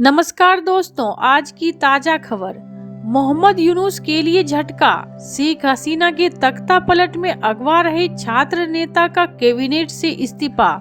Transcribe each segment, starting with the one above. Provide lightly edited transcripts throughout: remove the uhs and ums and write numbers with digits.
नमस्कार दोस्तों, आज की ताजा खबर। मोहम्मद यूनुस के लिए झटका। शेख हसीना के तख्ता पलट में अगवा रहे छात्र नेता का कैबिनेट से इस्तीफा।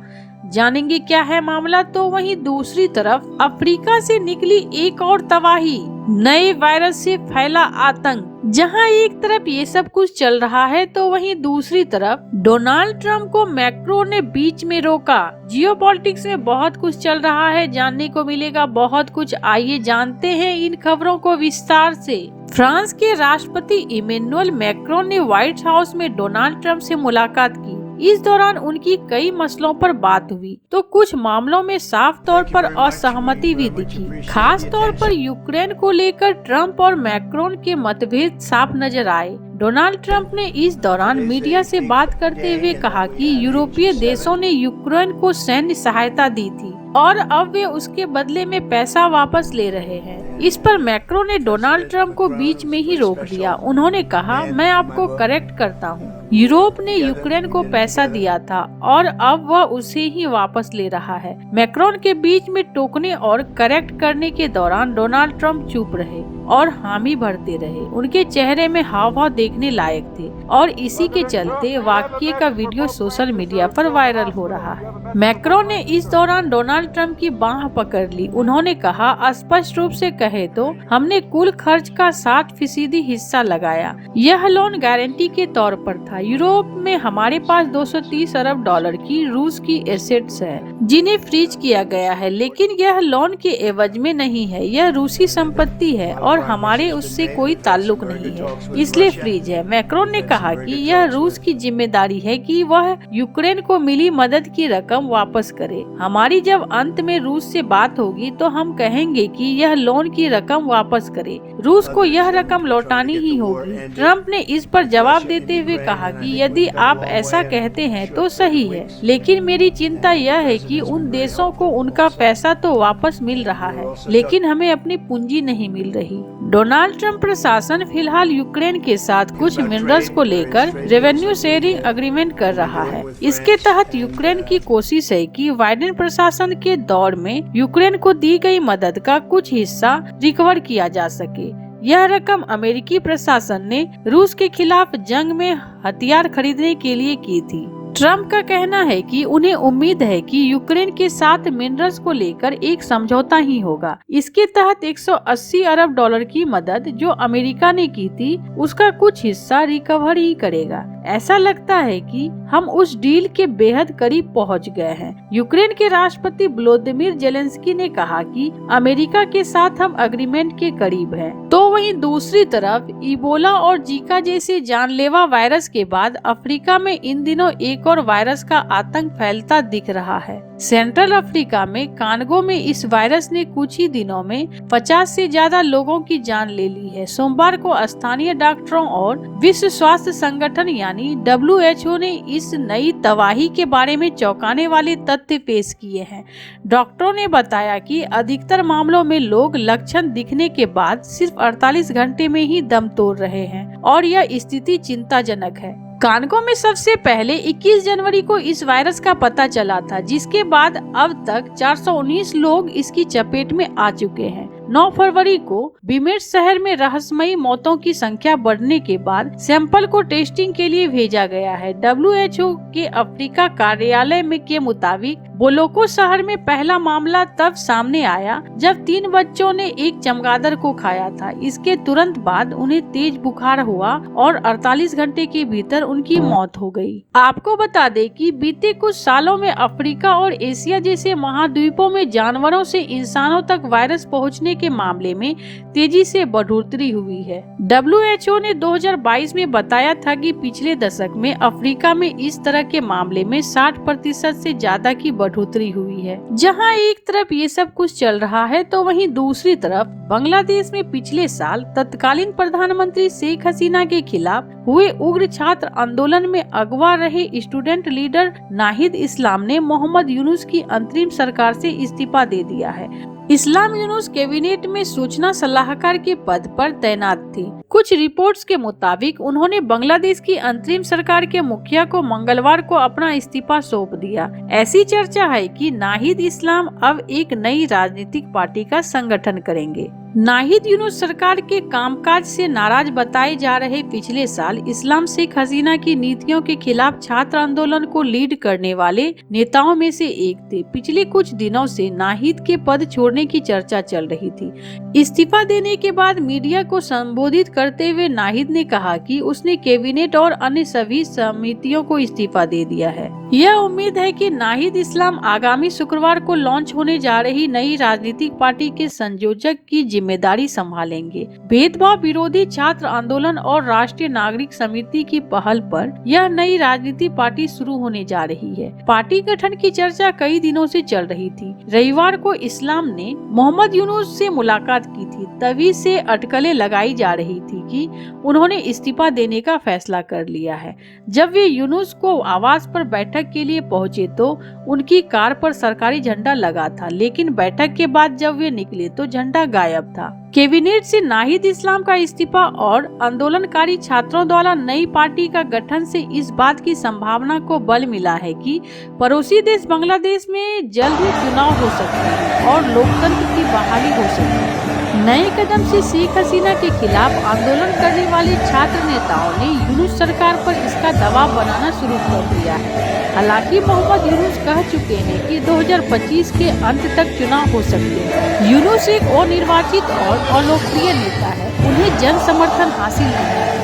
जानेंगे क्या है मामला। तो वहीं दूसरी तरफ अफ्रीका से निकली एक और तबाही। नए वायरस से फैला आतंक। जहां एक तरफ ये सब कुछ चल रहा है तो वहीं दूसरी तरफ डोनाल्ड ट्रंप को मैक्रो ने बीच में रोका। जियोपॉलिटिक्स में बहुत कुछ चल रहा है, जानने को मिलेगा बहुत कुछ। आइए जानते हैं इन खबरों को विस्तार से। फ्रांस के राष्ट्रपति इमैनुअल मैक्रोन ने व्हाइट हाउस में डोनाल्ड ट्रंप से मुलाकात की। इस दौरान उनकी कई मसलों पर बात हुई तो कुछ मामलों में साफ तौर पर असहमति भी दिखी। खास तौर पर यूक्रेन को लेकर ट्रंप और मैक्रोन के मतभेद साफ नजर आए। डोनाल्ड ट्रंप ने इस दौरान मीडिया से बात करते हुए कहा कि यूरोपीय देशों ने यूक्रेन को सैन्य सहायता दी थी और अब वे उसके बदले में पैसा वापस ले रहे हैं। इस पर मैक्रो ने डोनाल्ड ट्रंप को बीच में ही रोक दिया। उन्होंने कहा, मैं आपको करेक्ट करता हूँ, यूरोप ने यूक्रेन को पैसा दिया था और अब वह उसे ही वापस ले रहा है। मैक्रोन के बीच में टोकने और करेक्ट करने के दौरान डोनाल्ड ट्रंप चुप रहे और हामी भरते रहे। उनके चेहरे में हाव भाव देखने लायक थे और इसी के चलते वाकये का वीडियो सोशल मीडिया पर वायरल हो रहा है। मैक्रोन ने इस दौरान डोनाल्ड ट्रंप की बाह पकड़ ली। उन्होंने कहा, स्पष्ट रूप से कहे तो हमने कुल खर्च का 60% हिस्सा लगाया। यह लोन गारंटी के तौर पर था। यूरोप में हमारे पास 230 अरब डॉलर की रूस की एसेट्स है जिन्हें फ्रीज किया गया है, लेकिन यह लोन के एवज में नहीं है। यह रूसी संपत्ति है और हमारे उससे कोई ताल्लुक नहीं है, इसलिए फ्रीज है। मैक्रोन ने कहा कि यह रूस की जिम्मेदारी है कि वह यूक्रेन को मिली मदद की रकम वापस करे। हमारी जब अंत में रूस से बात होगी तो हम कहेंगे कि यह लोन की रकम वापस करे। रूस को यह रकम लौटानी ही होगी। ट्रंप ने इस पर जवाब देते हुए कहा कि यदि आप ऐसा कहते हैं तो सही है, लेकिन मेरी चिंता यह है कि उन देशों को उनका पैसा तो वापस मिल रहा है, लेकिन हमें अपनी पूंजी नहीं मिल रही। डोनाल्ड ट्रंप प्रशासन फिलहाल यूक्रेन के साथ कुछ मिनरल्स को लेकर रेवेन्यू शेयरिंग एग्रीमेंट कर रहा है। इसके तहत यूक्रेन की कोशिश है कि बाइडेन प्रशासन के दौर में यूक्रेन को दी गई मदद का कुछ हिस्सा रिकवर किया जा सके। यह रकम अमेरिकी प्रशासन ने रूस के खिलाफ जंग में हथियार खरीदने के लिए की थी। ट्रंप का कहना है कि उन्हें उम्मीद है कि यूक्रेन के साथ मिनरल्स को लेकर एक समझौता ही होगा। इसके तहत 180 अरब डॉलर की मदद जो अमेरिका ने की थी उसका कुछ हिस्सा रिकवर ही करेगा। ऐसा लगता है कि हम उस डील के बेहद करीब पहुंच गए हैं। यूक्रेन के राष्ट्रपति व्लोदिमीर जेलेंस्की ने कहा कि अमेरिका के साथ हम एग्रीमेंट के करीब हैं। तो वहीं दूसरी तरफ इबोला और जीका जैसे जानलेवा वायरस के बाद अफ्रीका में इन दिनों एक और वायरस का आतंक फैलता दिख रहा है। सेंट्रल अफ्रीका में कांगो में इस वायरस ने कुछ ही दिनों में 50 से ज्यादा लोगों की जान ले ली है। सोमवार को स्थानीय डॉक्टरों और विश्व स्वास्थ्य संगठन यानी WHO ने इस नई तबाही के बारे में चौंकाने वाले तथ्य पेश किए हैं। डॉक्टरों ने बताया कि अधिकतर मामलों में लोग लक्षण दिखने के बाद सिर्फ 48 घंटे में ही दम तोड़ रहे हैं और यह स्थिति चिंताजनक है। कांगो में सबसे पहले 21 जनवरी को इस वायरस का पता चला था, जिसके बाद अब तक 419 लोग इसकी चपेट में आ चुके हैं। 9 फरवरी को बिमेट शहर में रहस्यमयी मौतों की संख्या बढ़ने के बाद सैंपल को टेस्टिंग के लिए भेजा गया है। WHO के अफ्रीका कार्यालय में के मुताबिक बोलोको शहर में पहला मामला तब सामने आया जब 3 बच्चों ने एक चमगादड़ को खाया था। इसके तुरंत बाद उन्हें तेज बुखार हुआ और 48 घंटे के भीतर उनकी मौत हो गई। आपको बता दें कि बीते कुछ सालों में अफ्रीका और एशिया जैसे महाद्वीपों में जानवरों से इंसानों तक वायरस पहुंचने के मामले में तेजी से बढ़ोतरी हुई है। WHO ने 2022 में बताया था कि पिछले दशक में अफ्रीका में इस तरह के मामले में 60% से ज्यादा की बढ़ोतरी हुई है। जहां एक तरफ ये सब कुछ चल रहा है तो वहीं दूसरी तरफ बांग्लादेश में पिछले साल तत्कालीन प्रधानमंत्री शेख हसीना के खिलाफ हुए उग्र छात्र आंदोलन में अगवा रहे स्टूडेंट लीडर नाहिद इस्लाम ने मोहम्मद यूनुस की अंतरिम सरकार से इस्तीफा दे दिया है। इस्लाम यूनुस कैबिनेट में सूचना सलाहकार के पद पर तैनात थी। कुछ रिपोर्ट्स के मुताबिक उन्होंने बांग्लादेश की अंतरिम सरकार के मुखिया को मंगलवार को अपना इस्तीफा सौंप दिया। ऐसी चर्चा है कि नाहिद इस्लाम अब एक नई राजनीतिक पार्टी का संगठन करेंगे। नाहिद यूनुस सरकार के कामकाज से नाराज बताए जा रहे पिछले साल इस्लाम शेख हसीना की नीतियों के खिलाफ छात्र आंदोलन को लीड करने वाले नेताओं में से एक थे। पिछले कुछ दिनों से नाहिद के पद छोड़ने की चर्चा चल रही थी। इस्तीफा देने के बाद मीडिया को संबोधित करते हुए नाहिद ने कहा कि उसने कैबिनेट और अन्य सभी समितियों को इस्तीफा दे दिया है। यह उम्मीद है कि नाहिद इस्लाम आगामी शुक्रवार को लॉन्च होने जा रही नई राजनीतिक पार्टी के संयोजक की जिम्मेदारी संभालेंगे। भेदभाव विरोधी छात्र आंदोलन और राष्ट्रीय नागरिक समिति की पहल पर यह नई राजनीतिक पार्टी शुरू होने जा रही है। पार्टी गठन की चर्चा कई दिनों से चल रही थी। रविवार को इस्लाम ने मोहम्मद यूनुस से मुलाकात की थी। तभी से अटकलें लगाई जा रही थी कि उन्होंने इस्तीफा देने का फैसला कर लिया है। जब वे यूनुस को आवास पर बैठक के लिए पहुंचे तो उनकी कार पर सरकारी झंडा लगा था, लेकिन बैठक के बाद जब वे निकले तो झंडा गायब था। कैबिनेट से नाहिद इस्लाम का इस्तीफा और आंदोलनकारी छात्रों द्वारा नई पार्टी का गठन से इस बात की संभावना को बल मिला है कि पड़ोसी देश बांग्लादेश में जल्द ही चुनाव हो सकते हैं और लोकतंत्र की बहाली हो सकती है। नए कदम से शेख हसीना के खिलाफ आंदोलन करने वाले छात्र नेताओं ने यूनुस सरकार पर इसका दबाव बनाना शुरू कर दिया है। हालांकि मोहम्मद यूनुस कह चुके हैं कि 2025 के अंत तक चुनाव हो सकते हैं। यूनुस एक अनिर्वाचित और अलोकप्रिय नेता है, उन्हें जन समर्थन हासिल नहीं है।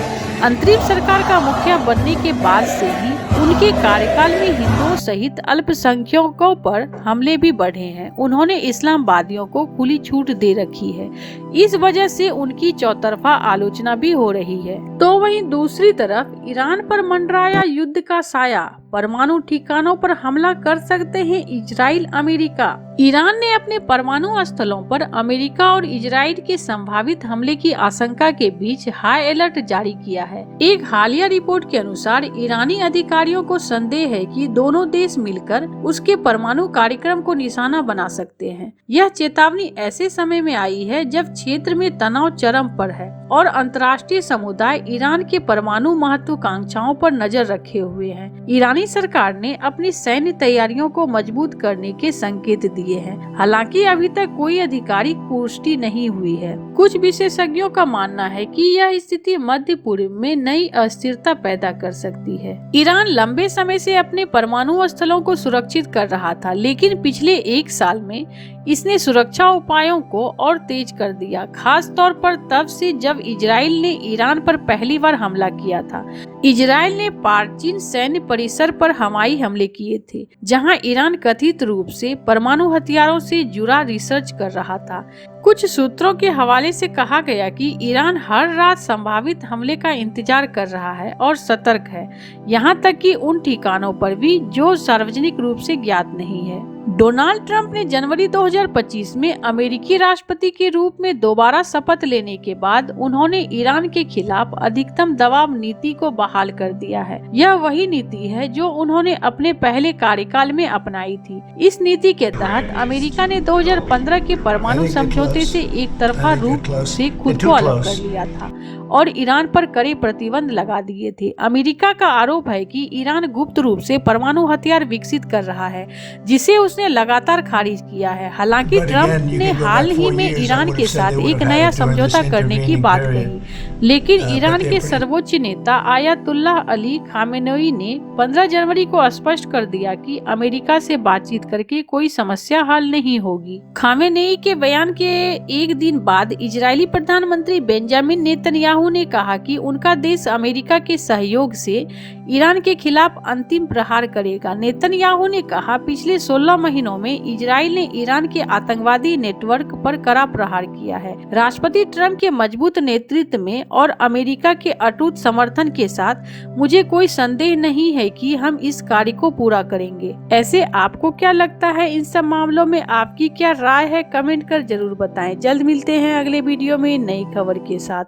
अंतरिम सरकार का मुखिया बनने के बाद से ही उनके कार्यकाल में हिंदुओं सहित अल्पसंख्यकों पर हमले भी बढ़े हैं। उन्होंने इस्लामवादियों को खुली छूट दे रखी है। इस वजह से उनकी चौतरफा आलोचना भी हो रही है। तो वहीं दूसरी तरफ ईरान पर मंडराया युद्ध का साया। परमाणु ठिकानों पर हमला कर सकते हैं इजराइल अमेरिका। ईरान ने अपने परमाणु स्थलों पर अमेरिका और इजराइल के संभावित हमले की आशंका के बीच हाई अलर्ट जारी किया है। एक हालिया रिपोर्ट के अनुसार ईरानी अधिकारियों को संदेह है कि दोनों देश मिलकर उसके परमाणु कार्यक्रम को निशाना बना सकते हैं। यह चेतावनी ऐसे समय में आई है जब क्षेत्र में तनाव चरम पर है और अंतर्राष्ट्रीय समुदाय ईरान के परमाणु महत्वाकांक्षाओं पर नजर रखे हुए है। ईरानी सरकार ने अपनी सैन्य तैयारियों को मजबूत करने के संकेत दिए हैं। हालांकि अभी तक कोई आधिकारिक पुष्टि नहीं हुई है। कुछ विशेषज्ञों का मानना है कि यह स्थिति मध्य पूर्व में नई अस्थिरता पैदा कर सकती है। ईरान लंबे समय से अपने परमाणु स्थलों को सुरक्षित कर रहा था, लेकिन पिछले एक साल में इसने सुरक्षा उपायों को और तेज कर दिया, खास तौर पर तब से जब इजराइल ने ईरान पर पहली बार हमला किया था। इजराइल ने प्राचीन सैन्य परिसर पर हवाई हमले किए थे, जहां ईरान कथित रूप से परमाणु हथियारों से जुड़ा रिसर्च कर रहा था। कुछ सूत्रों के हवाले से कहा गया कि ईरान हर रात संभावित हमले का इंतजार कर रहा है और सतर्क है, यहां तक कि उन ठिकानों पर भी जो सार्वजनिक रूप से ज्ञात नहीं है। डोनाल्ड ट्रंप ने जनवरी 2025 में अमेरिकी राष्ट्रपति के रूप में दोबारा शपथ लेने के बाद उन्होंने ईरान के खिलाफ अधिकतम दबाव नीति को बहाल कर दिया है। यह वही नीति है जो उन्होंने अपने पहले कार्यकाल में अपनाई थी। इस नीति के तहत अमेरिका ने 2015 के परमाणु समझौते से एक तरफा रूप से खुद को अलग कर लिया था और ईरान पर कड़े प्रतिबंध लगा दिए थे। अमेरिका का आरोप है कि ईरान गुप्त रूप से परमाणु हथियार विकसित कर रहा है, जिसे उसने लगातार खारिज किया है। हालांकि ट्रंप ने हाल ही में ईरान के साथ एक नया समझौता करने की बात कही, लेकिन ईरान के सर्वोच्च नेता आयतुल्लाह अली खामेनेई ने 15 जनवरी को स्पष्ट कर दिया कि अमेरिका से बातचीत करके कोई समस्या हल नहीं होगी। खामेनेई के बयान के एक दिन बाद इजरायली प्रधानमंत्री बेंजामिन नेतन्याहू ने कहा कि उनका देश अमेरिका के सहयोग से ईरान के खिलाफ अंतिम प्रहार करेगा। नेतन्याहू ने कहा, पिछले 16 महीनों में इजराइल ने ईरान के आतंकवादी नेटवर्क पर कड़ा प्रहार किया है। राष्ट्रपति ट्रंप के मजबूत नेतृत्व में और अमेरिका के अटूट समर्थन के साथ मुझे कोई संदेह नहीं है कि हम इस कार्य को पूरा करेंगे। ऐसे आपको क्या लगता है? इन सब मामलों में आपकी क्या राय है? कमेंट कर जरूर बताएं। जल्द मिलते हैं अगले वीडियो में नई खबर के साथ।